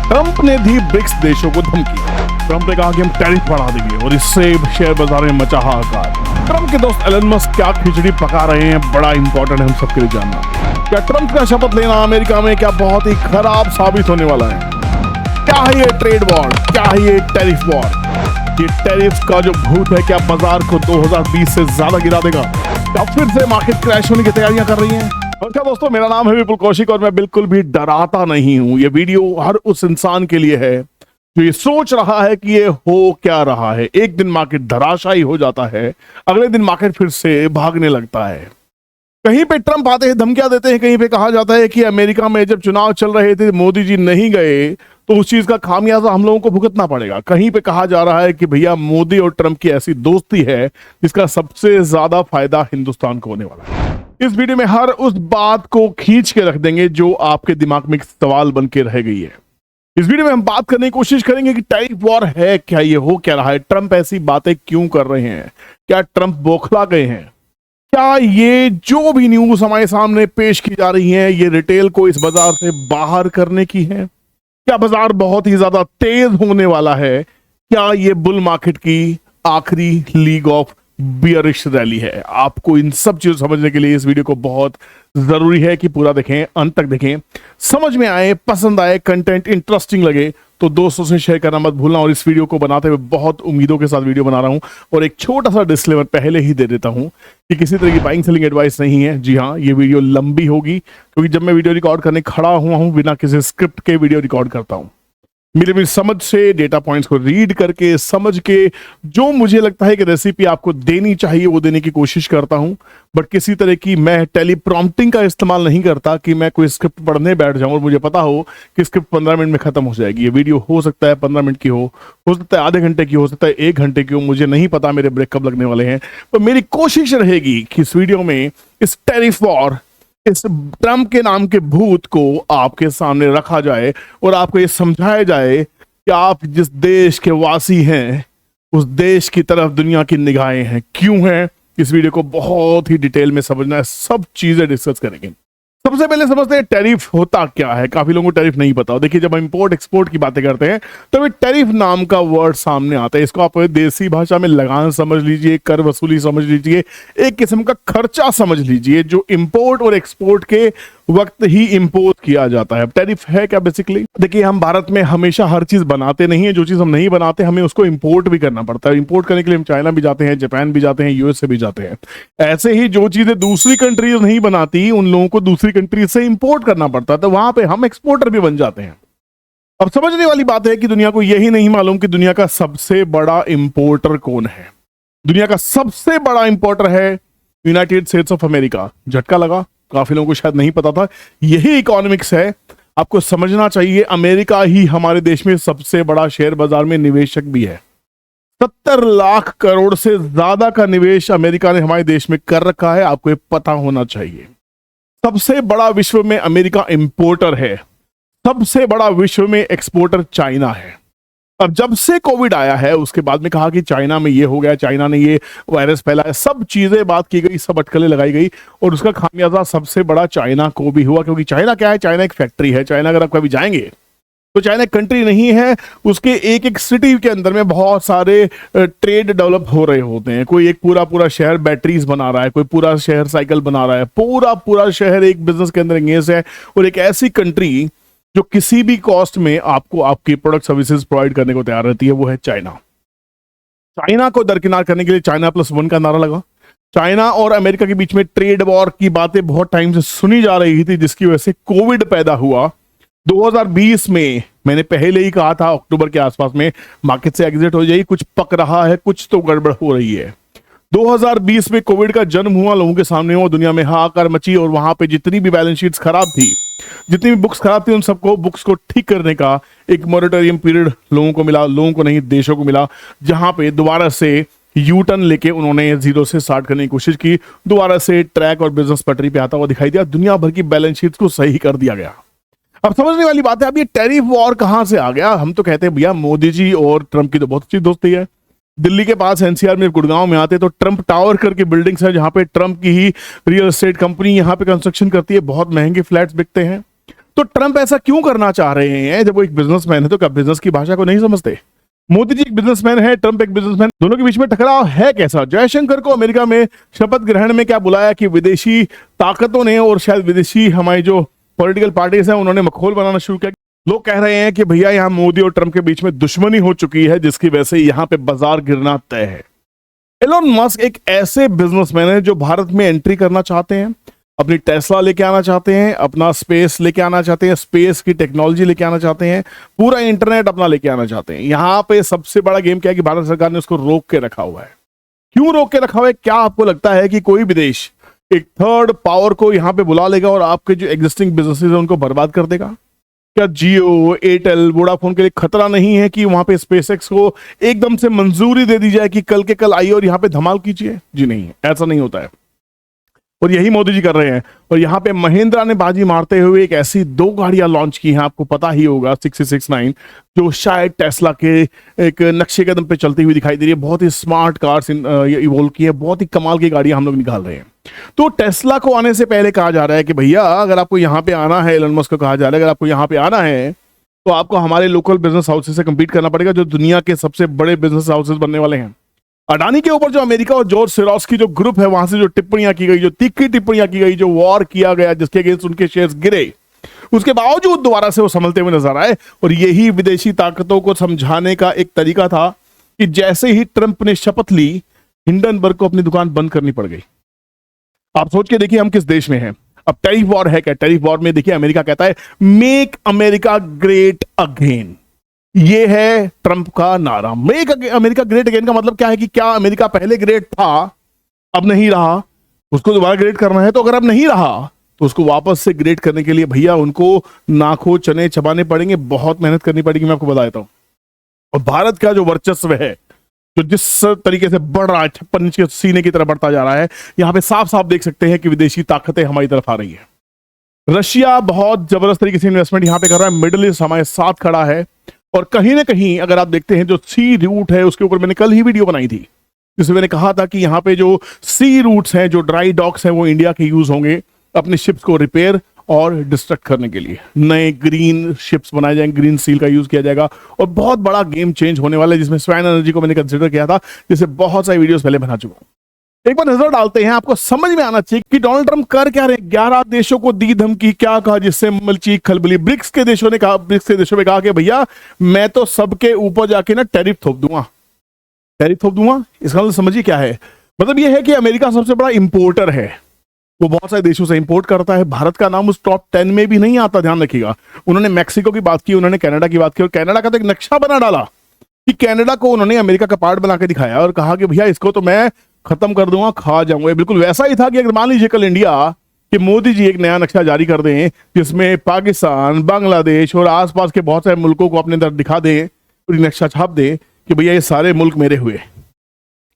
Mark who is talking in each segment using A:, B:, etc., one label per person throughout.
A: Trump ने दी BRICS देशों को धमकी। ट्रंप ने कहा कि हम टैरिफ बढ़ा देंगे और इससे शेयर बाजार में मचा हाहाकार। ट्रंप के दोस्त एलन मस्क क्या खिचड़ी पका रहे हैं, बड़ा इंपॉर्टेंट है हम सबके लिए जानना। क्या ट्रंप का शपथ लेना अमेरिका में क्या बहुत ही खराब साबित होने वाला है? क्या है ये ट्रेड वॉर, क्या है ये टैरिफ वॉर? ये टैरिफ का जो भूत है क्या बाजार को 2020 से ज्यादा गिरा देगा? क्या फिर से मार्केट क्रैश होने की तैयारियां कर रही हैं? अच्छा दोस्तों, मेरा नाम है विपुल कौशिक और मैं बिल्कुल भी डराता नहीं हूं। ये वीडियो हर उस इंसान के लिए है जो ये सोच रहा है कि ये हो क्या रहा है। एक दिन मार्केट धराशायी हो जाता है, अगले दिन मार्केट फिर से भागने लगता है। कहीं पे ट्रंप आते हैं, धमकियां देते हैं, कहीं पे कहा जाता है कि अमेरिका में जब चुनाव चल रहे थे मोदी जी नहीं गए तो उस चीज का खामियाजा हम लोगों को भुगतना पड़ेगा। कहीं पे कहा जा रहा है कि भैया मोदी और ट्रंप की ऐसी दोस्ती है जिसका सबसे ज्यादा फायदा हिंदुस्तान को होने वाला है। इस वीडियो में हर उस बात को खींच के रख देंगे जो आपके दिमाग में एक सवाल बन के रह गई है। इस वीडियो में हम बात करने की कोशिश करेंगे कि टैरिफ वॉर है क्या, ये हो क्या रहा है, ट्रंप ऐसी बातें क्यों कर रहे हैं, क्या ट्रंप बौखला गए हैं, क्या ये जो भी न्यूज हमारे सामने पेश की जा रही है ये रिटेल को इस बाजार से बाहर करने की है, क्या बाजार बहुत ही ज्यादा तेज होने वाला है, क्या ये बुल मार्केट की आखिरी लीग ऑफ बियरिश रैली है? आपको इन सब चीजों समझने के लिए इस वीडियो को बहुत जरूरी है कि पूरा देखें, अंत तक देखें, समझ में आए, पसंद आए, कंटेंट इंटरेस्टिंग लगे तो दोस्तों से शेयर करना मत भूलना। और इस वीडियो को बनाते हुए बहुत उम्मीदों के साथ वीडियो बना रहा हूं और एक छोटा सा डिस्क्लेमर पहले ही दे देता हूं कि किसी तरह की बाइंग सेलिंग एडवाइस नहीं है। जी हाँ, ये वीडियो लंबी होगी क्योंकि जब मैं वीडियो रिकॉर्ड करने खड़ा हुआ हूं बिना किसी स्क्रिप्ट के वीडियो रिकॉर्ड करता हूं। मेरी समझ से डेटा पॉइंट्स को रीड करके समझ के जो मुझे लगता है कि रेसिपी आपको देनी चाहिए वो देने की कोशिश करता हूं। बट किसी तरह की मैं टेलीप्रॉम्प्टिंग का इस्तेमाल नहीं करता कि मैं कोई स्क्रिप्ट पढ़ने बैठ जाऊं और मुझे पता हो कि स्क्रिप्ट 15 मिनट में खत्म हो जाएगी। ये वीडियो हो सकता है 15 मिनट की हो सकता है आधे घंटे की, हो सकता है 1 घंटे की हो, मुझे नहीं पता मेरे ब्रेक कब लगने वाले हैं। तो मेरी कोशिश रहेगी कि इस वीडियो में इस टैरिफ वॉर, इस ट्रंप के नाम के भूत को आपके सामने रखा जाए और आपको ये समझाया जाए कि आप जिस देश के वासी हैं उस देश की तरफ दुनिया की निगाहें हैं, क्यों हैं। इस वीडियो को बहुत ही डिटेल में समझना है, सब चीजें डिस्कस करेंगे। सबसे पहले समझते हैं टैरिफ होता क्या है। काफी लोगों को टैरिफ नहीं पता हो। देखिए, जब हम इंपोर्ट एक्सपोर्ट की बातें करते हैं तो ये टैरिफ नाम का वर्ड सामने आता है। इसको आप देसी भाषा में लगान समझ लीजिए, कर वसूली समझ लीजिए, एक किस्म का खर्चा समझ लीजिए जो इंपोर्ट और एक्सपोर्ट के वक्त ही इंपोज किया जाता है। टैरिफ है क्या बेसिकली? देखिए, हम भारत में हमेशा हर चीज बनाते नहीं है, जो चीज हम नहीं बनाते हमें उसको इंपोर्ट भी करना पड़ता है। इंपोर्ट करने के लिए हम चाइना भी जाते हैं, जापान भी जाते हैं, यूएसए भी जाते हैं। ऐसे ही जो चीजें दूसरी कंट्रीज नहीं बनाती उन लोगों को दूसरी कंट्री से इंपोर्ट करना पड़ता है, तो वहां पे हम एक्सपोर्टर भी बन जाते हैं। अब समझने वाली बात है कि दुनिया को यही नहीं मालूम कि दुनिया का सबसे बड़ा इंपोर्टर कौन है। दुनिया का सबसे बड़ा इंपोर्टर है यूनाइटेड स्टेट्स ऑफ अमेरिका। झटका लगा, काफी लोगों को शायद नहीं पता था। यही इकोनॉमिक्स है, आपको समझना चाहिए। अमेरिका ही हमारे देश में सबसे बड़ा शेयर बाजार में निवेशक भी है। 70 लाख करोड़ से ज्यादा का निवेश अमेरिका ने हमारे देश में कर रखा है, आपको ये पता होना चाहिए। सबसे बड़ा विश्व में अमेरिका इंपोर्टर है, सबसे बड़ा विश्व में एक्सपोर्टर चाइना है। अब जब से कोविड आया है उसके बाद में कहा कि चाइना में ये हो गया, चाइना ने ये वायरस फैलाया, सब चीजें बात की गई, सब अटकलें लगाई गई और उसका खामियाजा सबसे बड़ा चाइना को भी हुआ। क्योंकि चाइना क्या है? चाइना एक फैक्ट्री है। चाइना अगर आप कभी जाएंगे तो चाइना एक कंट्री नहीं है, उसके एक एक सिटी के अंदर में बहुत सारे ट्रेड डेवलप हो रहे होते हैं। कोई एक पूरा पूरा शहर बैटरीज बना रहा है, कोई पूरा शहर साइकिल बना रहा है, पूरा पूरा शहर एक बिजनेस के अंदर एंगेज है। और एक ऐसी कंट्री जो किसी भी कॉस्ट में आपको आपकी प्रोडक्ट सर्विसेज प्रोवाइड करने को तैयार रहती है वो है चाइना। चाइना को दरकिनार करने के लिए China+1 का नारा लगा। चाइना और अमेरिका के बीच में ट्रेड वॉर की बातें बहुत टाइम से सुनी जा रही थी, जिसकी वजह से कोविड पैदा हुआ। 2020 में मैंने पहले ही कहा था अक्टूबर के आसपास में मार्केट से एग्जिट हो जाएगी, कुछ पक रहा है, कुछ तो गड़बड़ हो रही है। 2020 में कोविड का जन्म हुआ, लोगों के सामने वो दुनिया में हाहाकार मची और वहां पे जितनी भी बैलेंस शीट्स खराब थी, जितनी भी बुक्स खराब थी, उन सबको बुक्स को ठीक करने का एक मॉनिटरियम पीरियड लोगों को मिला। लोगों को नहीं, देशों को मिला, जहां पे दोबारा से यू टर्न लेके उन्होंने जीरो से स्टार्ट करने की कोशिश की, दोबारा से ट्रैक और बिजनेस पटरी पे आता हुआ दिखाई दिया, दुनिया भर की बैलेंस शीट्स को सही कर दिया गया। अब समझने वाली बात है, अब ये टैरिफ वॉर कहां से आ गया? हम तो कहते हैं भैया मोदी जी और ट्रंप की तो बहुत अच्छी दोस्ती है। दिल्ली के पास एनसीआर में गुड़गांव में आते तो ट्रंप टावर करके बिल्डिंग्स है, जहां पे ट्रंप की ही रियल एस्टेट कंपनी यहां पे कंस्ट्रक्शन करती है, बहुत महंगे फ्लैट्स बिकते हैं। तो ट्रंप ऐसा क्यों करना चाह रहे हैं? जब वो एक बिजनेसमैन है तो क्या बिजनेस की भाषा को नहीं समझते? मोदी जी एक बिजनेसमैन है, ट्रंप एक बिजनेसमैन, दोनों के बीच में टकराव है कैसा? जयशंकर को अमेरिका में शपथ ग्रहण में क्या बुलाया कि विदेशी ताकतों ने और शायद विदेशी हमारी जो पॉलिटिकल पार्टीज हैं उन्होंने मखौल बनाना शुरू किया। लोग कह रहे हैं कि भैया यहाँ मोदी और ट्रंप के बीच में दुश्मनी हो चुकी है, जिसकी वजह से यहाँ पे बाजार गिरना तय है। एलोन मस्क एक ऐसे बिजनेसमैन है जो भारत में एंट्री करना चाहते हैं, अपनी टेस्ला लेके आना चाहते हैं, अपना स्पेस लेके आना चाहते हैं, स्पेस की टेक्नोलॉजी लेके आना चाहते हैं, पूरा इंटरनेट अपना लेके आना चाहते हैं। यहाँ पे सबसे बड़ा गेम क्या है कि भारत सरकार ने उसको रोक के रखा हुआ है। क्यों रोक के रखा हुआ है? क्या आपको लगता है कि कोई भी देश एक थर्ड पावर को यहाँ पे बुला लेगा और आपके जो एग्जिस्टिंग बिजनेसेस है उनको बर्बाद कर देगा? क्या जियो, एयरटेल, वोडाफोन के लिए खतरा नहीं है कि वहां पे स्पेसएक्स को एकदम से मंजूरी दे दी जाए कि कल के कल आइए और यहाँ पे धमाल कीजिए? जी नहीं, ऐसा नहीं होता है। और यही मोदी जी कर रहे हैं। और यहाँ पे महिंद्रा ने बाजी मारते हुए एक ऐसी 2 गाड़ियां लॉन्च की हैं, आपको पता ही होगा, 669, जो शायद टेस्ला के एक नक्शे कदम पे चलती हुई दिखाई दे रही है। बहुत ही स्मार्ट कार्स इवोल्व की है, बहुत ही कमाल की गाड़ियां हम लोग निकाल रहे हैं। तो टेस्ला को आने से पहले कहा जा रहा है कि भैया अगर आपको यहाँ पे आना है, एलन मस्क को कहा जा रहा है अगर आपको यहाँ पे आना है तो आपको हमारे लोकल बिजनेस हाउसेज से कम्पीट करना पड़ेगा, जो दुनिया के सबसे बड़े बिजनेस हाउसेज बनने वाले हैं। अडानी के ऊपर जो अमेरिका और जॉर्ज सोरोस की जो ग्रुप है वहां से जो टिप्पणियां की गई, जो तीखी टिप्पणियां की गई, जो वॉर किया गया, जिसके अगेंस्ट उनके शेयर्स गिरे, उसके बावजूद दोबारा से वो संभलते हुए नजर आए। और यही विदेशी ताकतों को समझाने का एक तरीका था कि जैसे ही ट्रंप ने शपथ ली, हिंडनबर्ग को अपनी दुकान बंद करनी पड़ गई। आप सोच के देखिए हम किस देश में हैं। अब टैरिफ वॉर है क्या? टैरिफ वॉर में देखिए अमेरिका कहता है मेक अमेरिका ग्रेट अगेन। ये है ट्रंप का नारा। मेक अमेरिका ग्रेट अगेन का मतलब क्या है कि क्या अमेरिका पहले ग्रेट था, अब नहीं रहा, उसको दोबारा ग्रेट करना है? तो अगर अब नहीं रहा तो उसको वापस से ग्रेट करने के लिए भैया उनको नाखो चने चबाने पड़ेंगे, बहुत मेहनत करनी पड़ेगी, मैं आपको बता देता हूं। और भारत का जो वर्चस्व है, जो जिस तरीके से बढ़ रहा है, 56 इंच के सीने की तरफ बढ़ता जा रहा है, यहां पे साफ साफ देख सकते हैं कि विदेशी ताकतें हमारी तरफ आ रही है। रशिया बहुत जबरदस्त तरीके से इन्वेस्टमेंट यहां पे कर रहा है, मिडिल ईस्ट हमारे साथ खड़ा है। और कहीं ना कहीं अगर आप देखते हैं जो सी रूट है, उसके ऊपर मैंने कल ही वीडियो बनाई थी जिसमें मैंने कहा था कि यहाँ पे जो सी रूट्स हैं, जो ड्राई डॉक्स हैं, वो इंडिया के यूज होंगे अपने शिप्स को रिपेयर और डिस्ट्रक्ट करने के लिए। नए ग्रीन शिप्स बनाए जाएंगे, ग्रीन स्टील का यूज किया जाएगा और बहुत बड़ा गेम चेंज होने वाला है, जिसमें स्वैन एनर्जी को मैंने कंसिडर किया था, जिसे बहुत सारी वीडियोस पहले बना चुका हूं। एक बार नजर डालते हैं, आपको समझ में आना चाहिए कि डोनाल्ड ट्रंप कर क्या रहे। 11 देशों को दी धमकी, क्या कहा, जिससे मलची खलबली। ब्रिक्स के देशों ने कहा, ब्रिक्स के देशों में कहा कि भैया मैं तो सबके ऊपर जाके ना टैरिफ थोप दूंगा, टैरिफ थोप दूंगा। इसका मतलब समझिए क्या है, मतलब यह है कि अमेरिका सबसे बड़ा इंपोर्टर है, वो बहुत सारे देशों से इंपोर्ट करता है। भारत का नाम उस टॉप 10 में भी नहीं आता, ध्यान रखिएगा। उन्होंने मैक्सिको की बात की, उन्होंने कनाडा की बात की, और कनाडा का तो एक नक्शा बना डाला कि कनाडा को उन्होंने अमेरिका का पार्ट बना के दिखाया और कहा कि भैया इसको तो मैं खत्म कर दूंगा, खा जाऊंगा। बिल्कुल वैसा ही था कि अगर मान लीजिए कल इंडिया कि मोदी जी एक नया नक्शा जारी कर दें जिसमें पाकिस्तान, बांग्लादेश और आसपास के बहुत सारे मुल्कों को अपने अंदर दिखा दें, पूरी नक्शा छाप दें कि भैया ये सारे मुल्क मेरे हुए,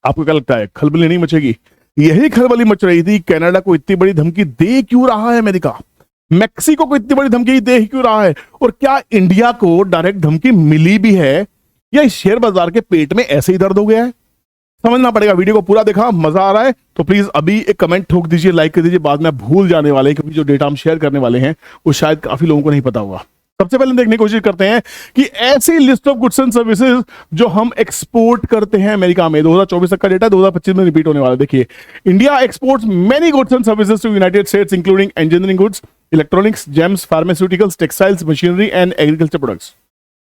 A: आपको क्या लगता है खलबली नहीं मचेगी? यही खलबली मच रही थी। कनाडा को इतनी बड़ी धमकी दे क्यों रहा है अमेरिका? मैक्सिको को इतनी बड़ी धमकी दे क्यों रहा है? और क्या इंडिया को डायरेक्ट धमकी मिली भी है या इस शेयर बाजार के पेट में ऐसे ही दर्द हो गया है? समझना पड़ेगा। वीडियो को पूरा देखा, मजा आ रहा है तो प्लीज अभी एक कमेंट ठोक दीजिए, लाइक कर दीजिए, बाद में भूल जाने वाले हैं क्योंकि जो डेटा हम शेयर करने वाले हैं वो शायद काफी लोगों को नहीं पता होगा। सबसे पहले देखने की कोशिश करते हैं कि ऐसी list of goods and services जो हम एक्सपोर्ट करते हैं अमेरिका में। 2024 तक का डेटा 2025 में रिपीट होने वाला है। देखिए, India exports many goods and services to United States including engineering goods, electronics, gems, pharmaceuticals, textiles, machinery and agriculture products.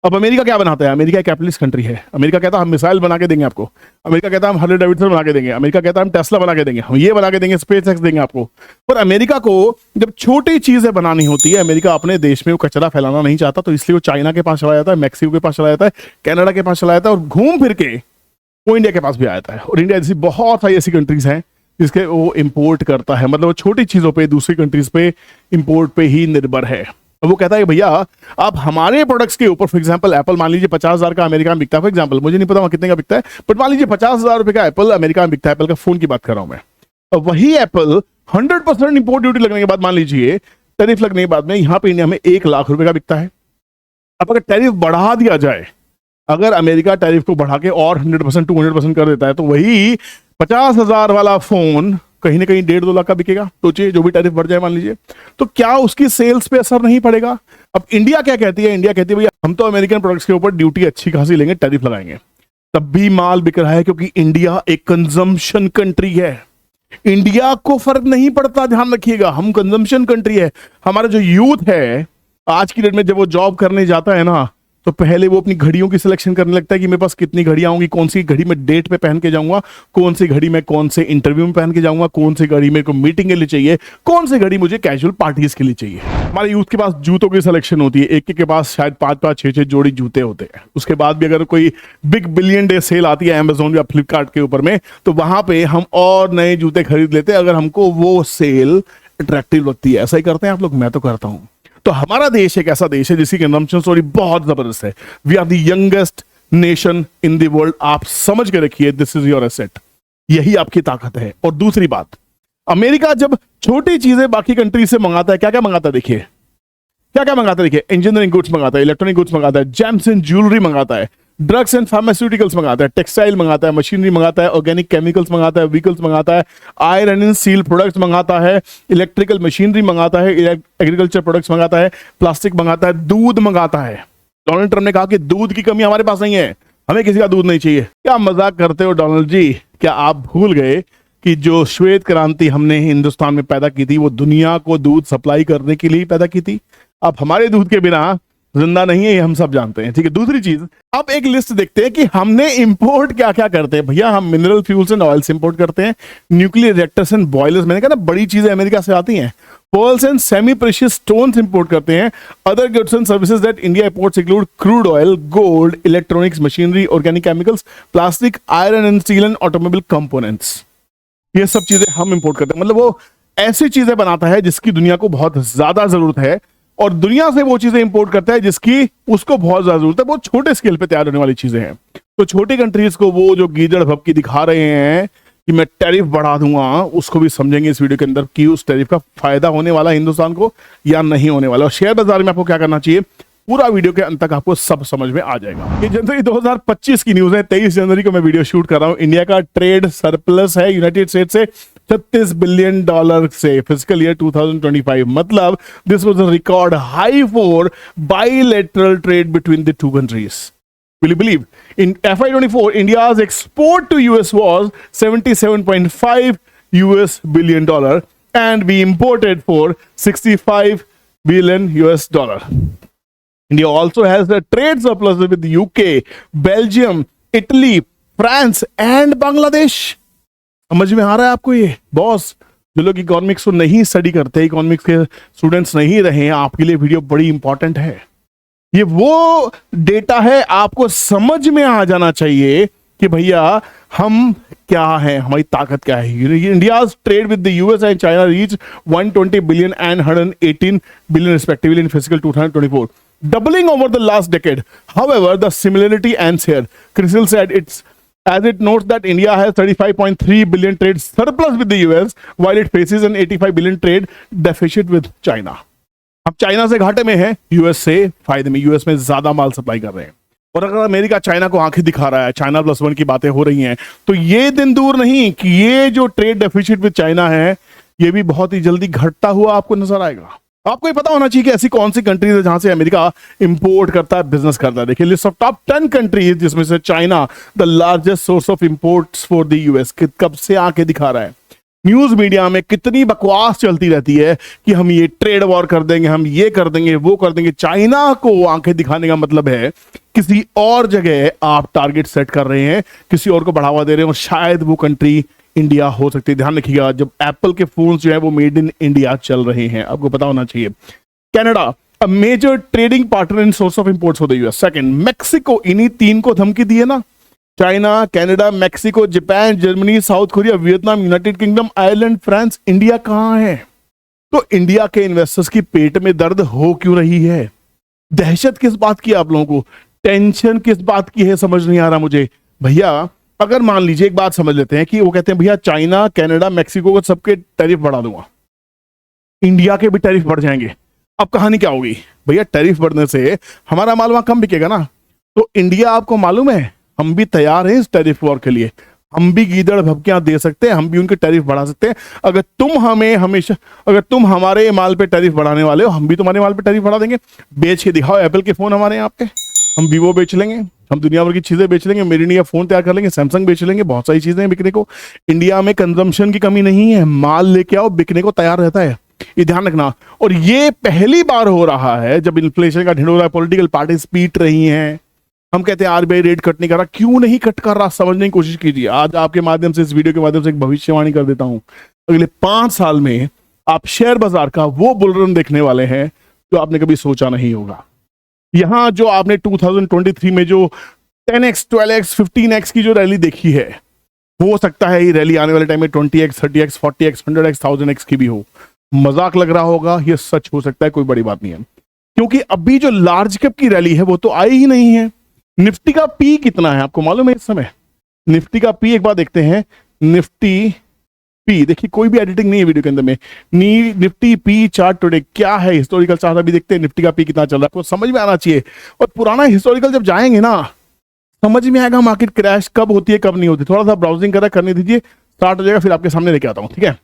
A: अब अमेरिका क्या बनाता है? अमेरिका एक कैपिटलिस्ट कंट्री है। अमेरिका कहता है हम मिसाइल बना के देंगे आपको, अमेरिका कहता है हम हार्ले डेविडसन बना के देंगे, अमेरिका कहता है हम टेस्ला बना के देंगे, हम ये बना के देंगे, स्पेस एक्स देंगे आपको। पर अमेरिका को जब छोटी चीजें बनानी होती है, अमेरिका अपने देश में वो कचरा फैलाना नहीं चाहता, तो इसलिए वो चाइना के पास चला जाता है, मैक्सिको के पास चला जाता है, कनाडा के पास चला जाता है और घूम फिर के वो इंडिया के पास भी आ जाता है। और इंडिया जैसी बहुत सारी ऐसी कंट्रीज हैं जिसके वो इंपोर्ट करता है, मतलब वो छोटी चीजों पे, दूसरी कंट्रीज पे इंपोर्ट पे ही निर्भर है। वो कहता है भैया आप हमारे प्रोडक्ट्स के ऊपर, फॉर एग्जांपल एप्पल मान लीजिए 50,000 का अमेरिका में बिकता है, फॉर एग्जांपल, मुझे नहीं पता वहां कितने का बिकता है, बट मान लीजिए 50,000 रुपए का एप्पल अमेरिका में बिकता है, एप्पल का फोन की बात कर रहा हूं मैं। अब वही एप्पल 100% इंपोर्ट ड्यूटी लगने के बाद, मान लीजिए टैरिफ लगने के बाद में यहां पे इंडिया में 1 लाख रुपए का बिकता है। अब अगर टैरिफ बढ़ा दिया जाए, अगर अमेरिका टैरिफ को बढ़ा के और 100% 200% कर देता है, तो वही 50,000 वाला फोन कहीं ना कहीं 1.5-2 लाख का बिकेगा, सोचिए जो भी टैरिफ बढ़ जाए मान लीजिए, तो क्या उसकी सेल्स पे असर नहीं पड़ेगा? अब इंडिया क्या कहती है? इंडिया कहती है भैया हम तो अमेरिकन प्रोडक्ट्स के ऊपर ड्यूटी अच्छी खासी लेंगे, टैरिफ लगाएंगे, तब भी माल बिक रहा है, क्योंकि इंडिया एक कंजम्पशन कंट्री है। इंडिया को फर्क नहीं पड़ता, ध्यान रखिएगा, हम कंजम्पशन कंट्री है। हमारा जो यूथ है आज की डेट में जब वो जॉब करने जाता है ना, तो पहले वो अपनी घड़ियों की सिलेक्शन करने लगता है कि मेरे पास कितनी घड़ियां होंगी, कौन सी घड़ी मैं डेट पे पहन के जाऊंगा, कौन सी घड़ी मैं कौन से इंटरव्यू में पहन के जाऊंगा, कौन सी घड़ी मेरे को मीटिंग के लिए चाहिए, कौन सी घड़ी मुझे कैजुअल पार्टीज के लिए चाहिए। हमारे यूथ के पास जूतों की सिलेक्शन होती है, एक के पास शायद 5-5, 6-6 जोड़ी जूते होते हैं। उसके बाद भी अगर कोई बिग बिलियन डे सेल आती है अमेजोन या फ्लिपकार्ट के ऊपर में, तो वहां पे हम और नए जूते खरीद लेते हैं अगर हमको वो सेल अट्रैक्टिव लगती है। ऐसा ही करते हैं आप लोग, मैं तो करता हूं। तो हमारा देश एक ऐसा देश है जिसकी कंजम्पशन स्टोरी बहुत जबरदस्त है। We are the youngest nation in the world. आप समझ के रखिए, दिस इज योर एसेट, यही आपकी ताकत है। और दूसरी बात, अमेरिका जब छोटी चीजें बाकी कंट्री से मंगाता है, क्या क्या मंगाता है देखिए, क्या क्या मंगाता है देखिए, इंजीनियरिंग गुड्स मंगाता है, इलेक्ट्रॉनिक गुड्स मंगाता है, जेम्स एंड ज्वेलरी मंगाता है, ड्रग्स एंड फार्मास्यूटिकल्स मंगाता है, टेक्सटाइल मंगाता है, मशीनरी मंगाता है, ऑर्गेनिक केमिकल्स मंगाता है, व्हीकल्स मंगाता है, आयरन एंड स्टील प्रोडक्ट्स मंगाता है, इलेक्ट्रिकल मशीनरी मंगाता है, एग्रीकल्चर प्रोडक्ट्स मंगाता है, प्लास्टिक मंगाता है, दूध मंगाता है। डोनाल्ड ट्रंप ने कहा कि दूध की कमी हमारे पास नहीं है, हमें किसी का दूध नहीं चाहिए। क्या मजाक करते हो डोनाल्ड जी? क्या आप भूल गए कि जो श्वेत क्रांति हमने हिंदुस्तान में पैदा की थी वो दुनिया को दूध सप्लाई करने के लिए पैदा की थी? अब हमारे दूध के बिना जिंदा नहीं है, ये हम सब जानते हैं, ठीक है। दूसरी चीज, आप एक लिस्ट देखते हैं कि हमने इंपोर्ट क्या क्या करते हैं। भैया हम mineral fuels and oils import करते हैं, न्यूक्लियर रिएक्टर्स एंड बॉयलर्स, मैंने कहा ना बड़ी चीजें अमेरिका से आती हैं, pearls and semi precious stones import करते हैं। Other goods and services that India imports include crude oil, gold, electronics, machinery, organic chemicals, plastic, iron and steel and automobile components. ये सब चीजें हम इंपोर्ट करते हैं। मतलब वो ऐसी चीजें बनाता है जिसकी दुनिया को बहुत ज्यादा जरूरत है, और दुनिया से वो चीजें इंपोर्ट करता है जिसकी उसको बहुत ज्यादा जरूरत है। वो छोटे स्केल पे तैयार होने वाली चीजें हैं। तो छोटी कंट्रीज को वो जो गीदड़ भपकी दिखा रहे हैं कि मैं टैरिफ बढ़ा दूंगा, उसको भी समझेंगे इस वीडियो के अंदर कि उस टैरिफ का फायदा होने वाला है हिंदुस्तान को या नहीं होने वाला। और शेयर बाजार में आपको क्या करना चाहिए, पूरा वीडियो के अंत तक आपको सब समझ में आ जाएगा। ये जनवरी 2025 की न्यूज है। 23 जनवरी को मैं वीडियो शूट कर रहा हूं। इंडिया का ट्रेड सरप्लस है यूनाइटेड स्टेट से $36 बिलियन से फिजिकल ईयर 2025। मतलब this was a record high for bilateral trade between the two countries. Will you believe? In FY24, India's export to US was $77.5 billion, and we imported for $65 billion. India also has a trade surplus with the UK, Belgium, Italy, France, and Bangladesh. समझ में आ रहा है आपको ये boss? जो लोग economics को नहीं स्टडी करते, इकोनॉमिक्स के स्टूडेंट्स नहीं रहे हैं, आपके लिए वीडियो बड़ी इंपॉर्टेंट है। ये वो डेटा है, आपको समझ में आ जाना चाहिए कि भैया हम क्या हैं, हमारी ताकत क्या है। India's trade with the US and China reach 120 billion and 118 billion respectively in physical 2024, doubling over the last decade. However, the similarity ends here. CRISIL said as it notes that India has 35.3 billion trade surplus with the US, while it faces an 85 billion trade deficit with China. अब China से घाटे में है, US से फायदे में, US में ज्यादा माल सप्लाई कर रहे हैं। और अगर अमेरिका चाइना को आंखें दिखा रहा है, चाइना +1 की बातें हो रही हैं, तो ये दिन दूर नहीं कि ये जो ट्रेड डेफिसिट विद चाइना है, ये भी बहुत ही जल्दी घटता हुआ आपको नजर आएगा। आपको ये पता होना चाहिए कि ऐसी कौन सी कंट्रीज है जहां से अमेरिका इंपोर्ट करता है, बिजनेस करता है। देखिए लिस्ट ऑफ टॉप 10 कंट्रीज, जिसमें से China the largest source of imports for the US. कब से आंखें दिखा रहा है। न्यूज मीडिया में कितनी बकवास चलती रहती है कि हम ये ट्रेड वॉर कर देंगे, हम ये कर देंगे, वो कर देंगे। चाइना को आंखें दिखाने का मतलब है किसी और जगह आप टारगेट सेट कर रहे हैं, किसी और को बढ़ावा दे रहे हैं, और शायद वो कंट्री इंडिया हो सकती है। ध्यान रखिएगा, जब एप्पल के फोन जो है वो मेड इन इंडिया चल रहे हैं, आपको पता होना चाहिए। Canada a major trading partner in source of imports for the US. Second, Mexico. इन्हीं 3 को धमकी दी है ना, China, Canada, Mexico, Japan, Germany, South Korea, Vietnam, United Kingdom, Ireland, France. India कहां है? तो इंडिया के इन्वेस्टर्स की पेट में दर्द हो क्यों रही है? दहशत किस बात की है आप लोगों को? टेंशन किस बात की है? समझ नहीं आ रहा मुझे। भैया अगर मान लीजिए, एक बात समझ लेते हैं कि वो कहते हैं भैया चाइना, कनाडा, मेक्सिको को सबके टैरिफ बढ़ा दूंगा, इंडिया के भी टैरिफ बढ़ जाएंगे। अब कहानी क्या होगी? भैया टैरिफ बढ़ने से हमारा माल वहां कम बिकेगा ना। तो इंडिया, आपको मालूम है, हम भी तैयार हैं इस टैरिफ वॉर के लिए। हम भी गीदड़ भभकियां दे सकते हैं, हम भी उनके टैरिफ बढ़ा सकते हैं। अगर तुम हमें हमेशा, अगर तुम हमारे माल पे टैरिफ बढ़ाने वाले हो, हम भी तुम्हारे माल पे टैरिफ बढ़ा देंगे। बेच के दिखाओ एप्पल के फोन हमारे यहाँ पे, हम वीवो बेच लेंगे, हम दुनिया भर की चीजें बेच लेंगे, मेड इन इंडिया फोन तैयार कर लेंगे, सैमसंग बेच लेंगे, बहुत सारी चीजें बिकने को। इंडिया में कंजम्पशन की कमी नहीं है, माल लेके आओ, बिकने को तैयार रहता है, ये ध्यान रखना। और ये पहली बार हो रहा है जब इन्फ्लेशन का ढिंढोरा, पॉलिटिकल पार्टीज पीट रही हैं। हम कहते हैं आरबीआई रेट कट नहीं कर रहा, क्यों नहीं कट कर रहा, समझने की कोशिश कीजिए। आज आपके माध्यम से, इस वीडियो के माध्यम से एक भविष्यवाणी कर देता हूं, अगले 5 साल में आप शेयर बाजार का वो बुल रन देखने वाले हैं जो आपने कभी सोचा नहीं होगा। यहां जो आपने 2023 में जो 10x 12x 15x की जो रैली देखी है, हो सकता है ये रैली आने वाले टाइम में 20x 30x 40x 100x 1000x की भी हो। मजाक लग रहा होगा, ये सच हो सकता है, कोई बड़ी बात नहीं है। क्योंकि अभी जो लार्ज कैप की रैली है वो तो आई ही नहीं है। निफ्टी का पी कितना है आपको मालूम है इस समय? निफ्टी का पी एक बार देखते हैं। निफ्टी पी देखिए, कोई भी एडिटिंग नहीं है वीडियो के अंदर में। निफ्टी पी चार्ट टुडे क्या है, हिस्टोरिकल चार्ट अभी देखते हैं निफ्टी का पी कितना चल रहा है, आपको समझ में आना चाहिए। और पुराना हिस्टोरिकल जब जाएंगे ना, समझ में आएगा मार्केट क्रैश कब होती है कब नहीं होती। थोड़ा सा ब्राउजिंग करने दीजिए, स्टार्ट हो जाएगा, फिर आपके सामने लेके आता हूं, ठीक है।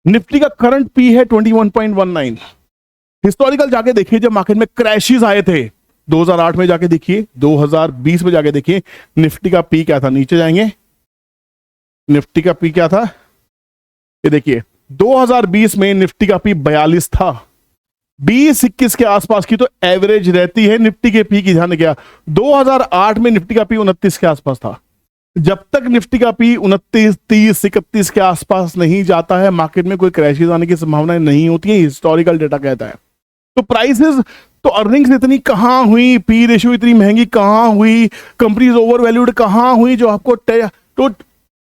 A: निफ्टी का करंट पी है 21.19। हिस्टोरिकल जाके देखिए, जब मार्केट में क्रैशेस आए थे 2008 में जाके देखिए, 2020 में जाके देखिए, निफ्टी का पी क्या था। नीचे जाएंगे, निफ्टी का पी क्या था, ये देखिए 2020 में निफ्टी का पी 42 था। 20-21 के आसपास की तो एवरेज रहती है निफ्टी के पी की, ध्यान रखिएगा। 2008 में निफ्टी का पी 29 के आसपास था। जब तक निफ्टी का पी 29, 30, 31 के आसपास नहीं जाता है, मार्केट में कोई क्रैशेस आने की संभावनाएं नहीं होती है, हिस्टोरिकल डेटा कहता है। तो प्राइसेस, तो अर्निंग्स इतनी कहां हुई, पी रेशियो इतनी महंगी कहां हुई, कंपनीज ओवर वैल्यूड कहां हुई, जो आपको तो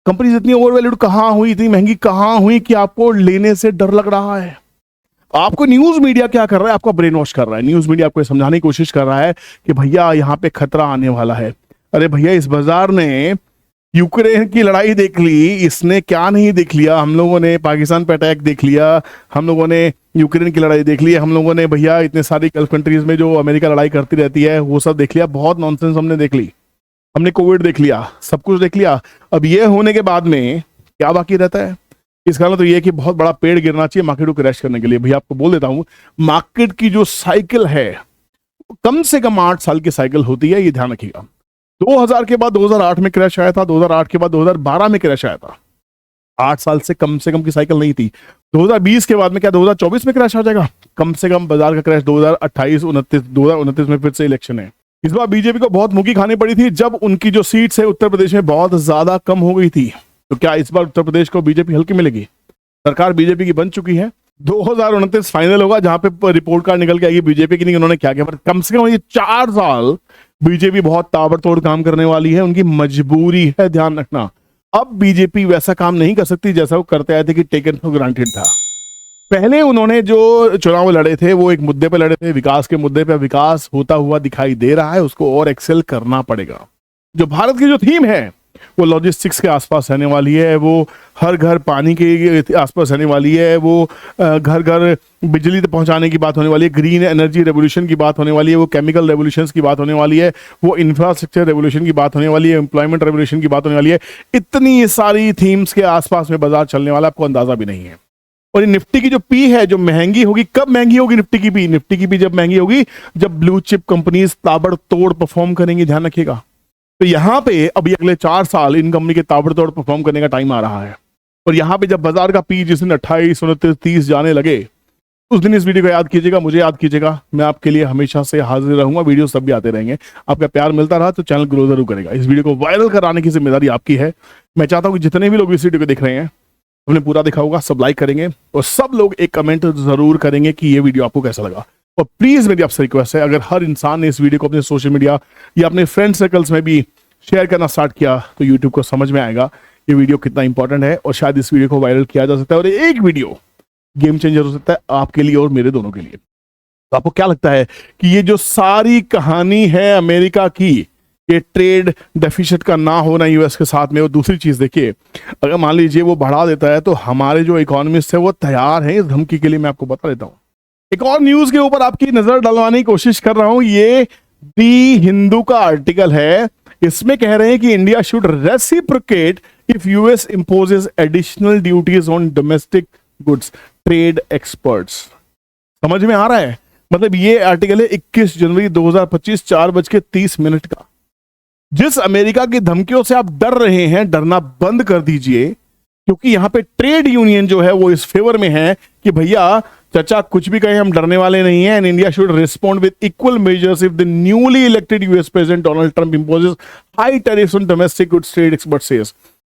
A: कंपनीज इतनी ओवर वैल्यूड कहां हुई, इतनी महंगी कहां हुई कि आपको लेने से डर लग रहा है। आपको न्यूज मीडिया क्या कर रहा है, आपको ब्रेन वॉश कर रहा है। न्यूज मीडिया आपको समझाने की कोशिश कर रहा है कि भैया यहां पे खतरा आने वाला है। अरे भैया, इस बाजार ने यूक्रेन की लड़ाई देख ली, इसने क्या नहीं देख लिया। हम लोगों ने पाकिस्तान पे अटैक देख लिया, हम लोगों ने यूक्रेन की लड़ाई देख ली, हम लोगों ने भैया इतने सारी गल्फ कंट्रीज में जो अमेरिका लड़ाई करती रहती है वो सब देख लिया। बहुत नॉनसेंस हमने देख ली, हमने कोविड देख लिया, सब कुछ देख लिया। अब ये होने के बाद में क्या बाकी रहता है? इस कारण तो ये कि बहुत बड़ा पेड़ गिरना चाहिए मार्केट को क्रैश करने के लिए। भैया आपको बोल देता हूं, मार्केट की जो साइकिल है कम से कम 8 साल की साइकिल होती है, ये ध्यान रखिएगा। 2000 के बाद 2008 में क्रैश आया था, 2008 के बाद 2012 में क्रैश आया था। 8 साल से कम की साइकिल नहीं थी। 2020 के बाद में क्या 2024 में क्रैश आ जाएगा? कम से कम बाजार का क्रैश 2029 में फिर से इलेक्शन है। इस बार बीजेपी को बहुत मुगी खानी पड़ी थी जब उनकी जो सीट्स है उत्तर प्रदेश में बहुत ज्यादा कम हो गई थी। तो क्या इस बार उत्तर प्रदेश को बीजेपी हल्की मिलेगी? सरकार बीजेपी की बन चुकी है। 2029 फाइनल होगा जहां पे रिपोर्ट कार्ड निकल के आएगी बीजेपी की, नहीं उन्होंने क्या किया, पर कम से कम ये 4 साल बीजेपी बहुत ताबड़तोड़ काम करने वाली है, उनकी मजबूरी है, ध्यान रखना। अब बीजेपी वैसा काम नहीं कर सकती जैसा वो करते आए थे कि टेकन फॉर ग्रांटेड था। पहले उन्होंने जो चुनाव लड़े थे वो एक मुद्दे पे लड़े थे, विकास के मुद्दे पे। विकास होता हुआ दिखाई दे रहा है, उसको और एक्सेल करना पड़ेगा। जो भारत की जो थीम है वो लॉजिस्टिक्स के आसपास रहने वाली है, वो हर घर पानी के आसपास रहने वाली है, वो घर घर बिजली तक पहुंचाने की बात होने वाली है, ग्रीन एनर्जी रेवोल्यूशन की बात होने वाली है, वो केमिकल रेवोल्यूशन की बात होने वाली है, वो इंफ्रास्ट्रक्चर रेवोल्यूशन की बात होने वाली है, एम्प्लॉयमेंट रेवोल्यूशन की बात होने वाली है। इतनी सारी थीम्स के आसपास में बाजार चलने वाला, आपको अंदाजा भी नहीं है। और ये निफ्टी की जो पी है जो महंगी होगी, कब महंगी होगी निफ्टी की पी? निफ्टी की पी जब महंगी होगी जब ब्लू चिप कंपनीज ताबड़तोड़ परफॉर्म करेंगी, ध्यान रखिएगा। तो यहां पे अभी अगले 4 साल इन कंपनी के ताबड़तोड़ परफॉर्म करने का टाइम आ रहा है। और यहां पे जब बाजार का पी जिस दिन 28, 29, 30 जाने लगे, उस दिन इस वीडियो को याद कीजिएगा, मुझे याद कीजिएगा। मैं आपके लिए हमेशा से हाजिर रहूंगा, वीडियो सब भी आते रहेंगे। आपका प्यार मिलता रहा तो चैनल ग्रो जरूर करेगा। इस वीडियो को वायरल कराने की जिम्मेदारी आपकी है। मैं चाहता हूं कि जितने भी लोग इस वीडियो को देख रहे हैं हमने पूरा देखा होगा, सब लाइक करेंगे और सब लोग एक कमेंट जरूर करेंगे कि ये वीडियो आपको कैसा लगा। और प्लीज मेरी आपसे रिक्वेस्ट है, अगर हर इंसान ने इस वीडियो को अपने सोशल मीडिया या अपने फ्रेंड सर्कल्स में भी शेयर करना स्टार्ट किया तो यूट्यूब को समझ में आएगा ये वीडियो कितना इंपॉर्टेंट है और शायद इस वीडियो को वायरल किया जा सकता है। और एक वीडियो गेम चेंजर हो सकता है आपके लिए और मेरे दोनों के लिए। तो आपको क्या लगता है कि ये जो सारी कहानी है अमेरिका की, ये ट्रेड डेफिसिट का ना होना यूएस के साथ में, और दूसरी चीज देखिए, अगर मान लीजिए वो बढ़ा देता है तो हमारे जो इकोनॉमिस्ट है वो तैयार हैं इस धमकी के लिए। मैं आपको बता देता हूं, एक और न्यूज के ऊपर आपकी नजर डलवाने की कोशिश कर रहा हूं। ये दी हिंदू का आर्टिकल है। इसमें कह रहे हैं कि India should reciprocate if US imposes additional duties on domestic goods, trade experts. समझ में आ रहा है? मतलब ये आर्टिकल है 21 जनवरी 2025 4:30 का। जिस अमेरिका की धमकियों से आप डर रहे हैं, डरना बंद कर दीजिए, क्योंकि यहां पे ट्रेड यूनियन जो है वो इस फेवर में है कि भैया चाचा कुछ भी कहें हम डरने वाले नहीं हैं, and India should respond with equal measures if the newly elected US president Donald Trump imposes high tariffs on domestic goods, trade expert says.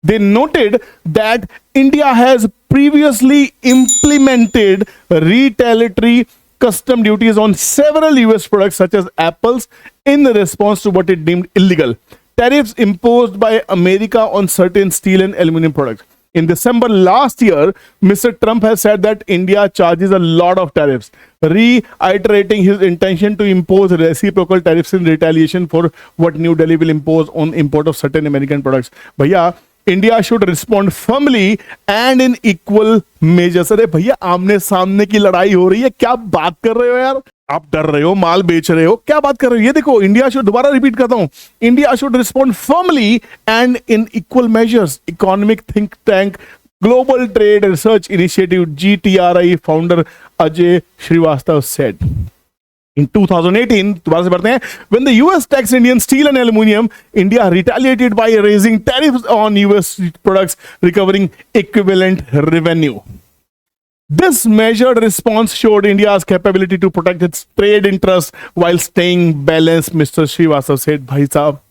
A: They noted that India has previously implemented retaliatory custom duties on several US products such as apples in response to what it deemed illegal tariffs imposed by America on certain steel and aluminum products. In December last year, Mr. Trump has said that India charges a lot of tariffs, reiterating his intention to impose reciprocal tariffs in retaliation for what New Delhi will impose on import of certain American products. भैया India should respond firmly and in equal measures. अरे भैया आमने सामने की लड़ाई हो रही है, क्या बात कर रहे हो यार? आप डर रहे हो, माल बेच रहे हो, क्या बात कर रहे हो? ये देखो, इंडिया शुड, दोबारा रिपीट करता हूं, India should respond firmly and in equal measures. Economic think tank global trade research initiative GTRI founder Ajay Shrivastava said in 2018, दोबारा से बढ़ते हैं, when the US taxed Indian steel and aluminum, India retaliated by raising tariffs on US products, recovering equivalent revenue. This measured response showed India's capability to protect its trade interests while staying balanced, Mr. Srivastava said. भाई साहब,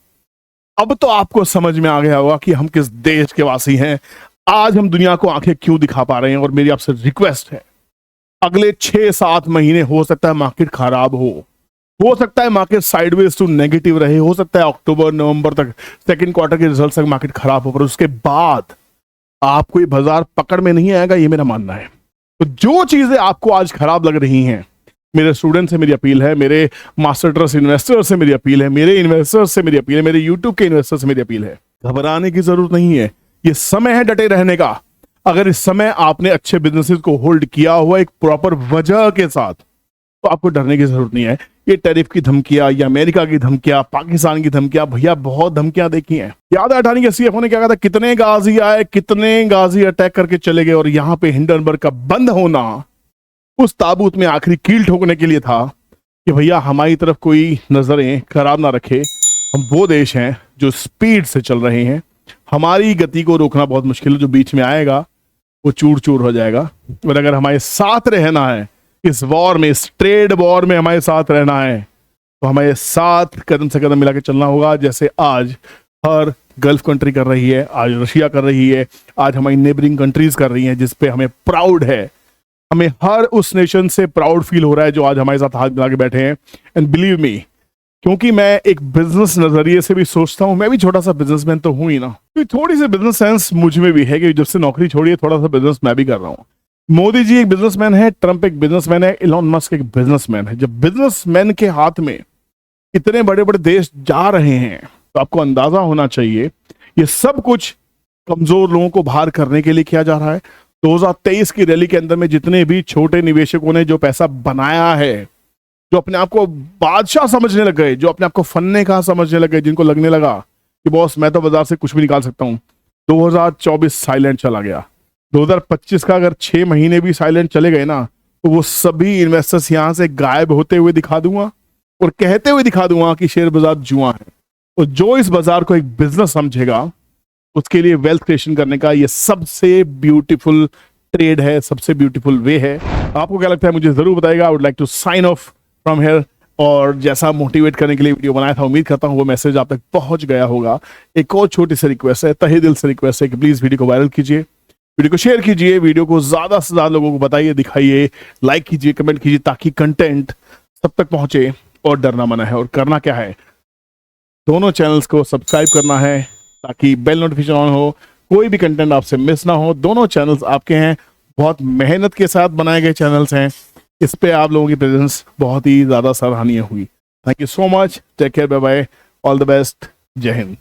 A: अब तो आपको समझ में आ गया होगा कि हम किस देश के वासी हैं, आज हम दुनिया को आंखें क्यों दिखा पा रहे हैं। और मेरी आपसे रिक्वेस्ट है, अगले 6-7 महीने हो सकता है मार्केट खराब हो सकता है मार्केट साइडवेज टू नेगेटिव रहे, हो सकता है अक्टूबर नवंबर तक, सेकंड क्वार्टर के रिजल्ट तक मार्केट खराब हो, पर उसके बाद आपको ये बाजार पकड़ में नहीं आएगा, ये मेरा मानना है। तो जो चीजें आपको आज खराब लग रही हैं, मेरे स्टूडेंट से मेरी अपील है, मेरे मास्टर ट्रस्ट इन्वेस्टर से मेरी अपील है, मेरे इन्वेस्टर से मेरी अपील है, मेरे यूट्यूब के इन्वेस्टर से मेरी अपील है, घबराने की जरूरत नहीं है। ये समय है डटे रहने का। अगर इस समय आपने अच्छे बिजनेसेस को होल्ड किया हुआ एक प्रॉपर वजह के साथ, तो आपको डरने की जरूरत नहीं है। ये टैरिफ की धमकियां या अमेरिका की धमकियां, पाकिस्तान की धमकियां, भैया बहुत धमकियां देखी हैं। याद है 18 के CFO ने क्या कहा था, कितने गाजी आए, कितने गाजी अटैक करके चले गए, और यहां पे हिंडनबर्ग का बंद होना उस ताबूत में आखिरी कील ठोकने के लिए था कि भैया हमारी तरफ कोई नजरें खराब ना रखे। हम वो देश हैं जो स्पीड से चल रहे हैं, हमारी गति को रोकना बहुत मुश्किल है, जो बीच में आएगा वो चूर चूर हो जाएगा। और अगर हमारे साथ रहना है इस वॉर में, इस ट्रेड वॉर में हमारे साथ रहना है, तो हमारे साथ कदम से कदम मिला के चलना होगा। जैसे आज हर गल्फ कंट्री कर रही है, आज रशिया कर रही है, आज हमारी नेबरिंग कंट्रीज कर रही हैं, जिस पे हमें प्राउड है। हमें हर उस नेशन से प्राउड फील हो रहा है जो आज हमारे साथ हाथ मिला के बैठे हैं। एंड बिलीव मी, क्योंकि मैं एक बिजनेस नजरिए से भी सोचता हूं, मैं भी छोटा सा बिजनेसमैन तो हूं ही ना, तो थोड़ी सी बिजनेस सेंस मुझ में भी है कि जब से नौकरी छोड़ी है थोड़ा सा बिजनेस मैं भी कर रहा हूं। मोदी जी एक बिजनेसमैन है, ट्रंप एक बिजनेसमैन है, इलॉन मस्क एक बिजनेसमैन है। जब बिजनेसमैन के हाथ में इतने बड़े बड़े देश जा रहे हैं, तो आपको अंदाजा होना चाहिए ये सब कुछ कमजोर लोगों को बाहर करने के लिए किया जा रहा है। 2023 की रैली के अंदर में जितने भी छोटे निवेशकों ने जो पैसा बनाया है, जो अपने आप को बादशाह समझने लग गए, जो अपने आप को फन्ने का समझने लग गए, जिनको लगने लगा कि बॉस मैं तो बाजार से कुछ भी निकाल सकता हूं, 2024 साइलेंट चला गया। 2025 का अगर 6 महीने भी साइलेंट चले गए ना, तो वो सभी इन्वेस्टर्स यहां से गायब होते हुए दिखा दूंगा और कहते हुए दिखा दूंगा कि शेयर बाजार जुआ है। तो जो इस बाजार को एक बिजनेस समझेगा, उसके लिए वेल्थ क्रिएशन करने का ये सबसे ब्यूटीफुल ट्रेड है, सबसे ब्यूटीफुल वे है। आपको क्या लगता है मुझे जरूर बताइएगा। I would like to sign off from here. और जैसा मोटिवेट करने के लिए वीडियो बनाया था, उम्मीद करता हूं वो मैसेज आप तक पहुंच गया होगा। एक और छोटी सी रिक्वेस्ट है, तहे दिल से रिक्वेस्ट है कि प्लीज वीडियो को वायरल कीजिए, वीडियो को शेयर कीजिए, वीडियो को ज्यादा से ज्यादा लोगों को बताइए, दिखाइए, लाइक कीजिए, कमेंट कीजिए, ताकि कंटेंट सब तक पहुंचे। और डरना मना है, और करना क्या है, दोनों चैनल्स को सब्सक्राइब करना है ताकि बेल नोटिफिकेशन ऑन हो, कोई भी कंटेंट आपसे मिस ना हो। दोनों चैनल्स आपके हैं, बहुत मेहनत के साथ बनाए गए चैनल्स हैं, इस पे आप लोगों की प्रेजेंस बहुत ही ज्यादा सराहनीय हुई। Thank you so much, take care, bye bye, all the best, जय हिंद।